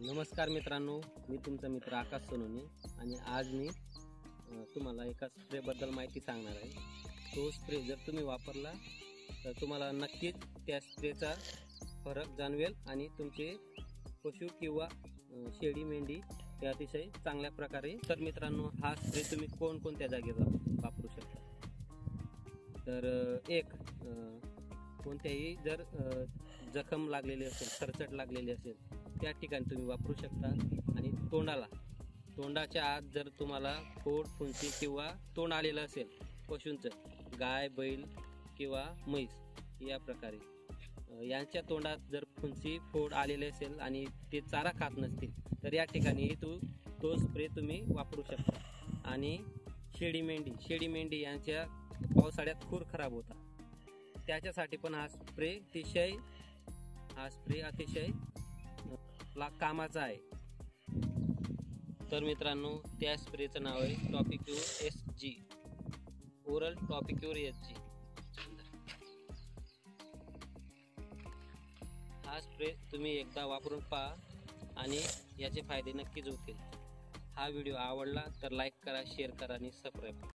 नमस्कार मित्रांनो, मी तुमचा मित्र आकाश सोनोनी आणि आज मी तुम्हाला एका स्प्रेबद्दल माहिती सांगणार आहे। तो स्प्रे जर तुम्ही वापरला तर तुम्हाला नक्कीच त्या स्प्रेचा फरक जाणवेल आणि तुमचे पशु किंवा शेळी मेंढी हे अतिशय चांगल्या प्रकारे। तर मित्रांनो, हा स्प्रे तुम्ही कोणकोणत्या जागेवर वापरू शकता। तर एक कोणत्याही जर जखम लागलेली असेल, खरचट लागलेली असेल त्या ठिकाणी तुम्ही वापरू शकता। आणि तोंडाच्या आत जर तुम्हाला फोड, फुंसी किंवा तोंड आलेलं असेल पशूंचं, गाय, बैल किंवा म्हैस या प्रकारे यांच्या तोंडात जर फुंसी, फोड आलेले असेल आणि ते चारा खात नसतील तर या ठिकाणी तो स्प्रे तुम्ही वापरू शकता। आणि शेळी मेंढी यांच्या पावसाळ्यात खूर खराब होता, त्याच्यासाठी पण हा स्प्रे अतिशय कामाचा आहे। तर मित्रांनो, त्या स्प्रेचं नाव आहे टॉपिक्युर SG, ओरल टॉपिक्युर SG। हा स्प्रे तुम्ही एकदा वापरून पहा आणि याचे फायदे नक्कीच होतील। हा व्हिडिओ आवडला तर लाईक करा, शेअर करा आणि सबस्क्राईब करा।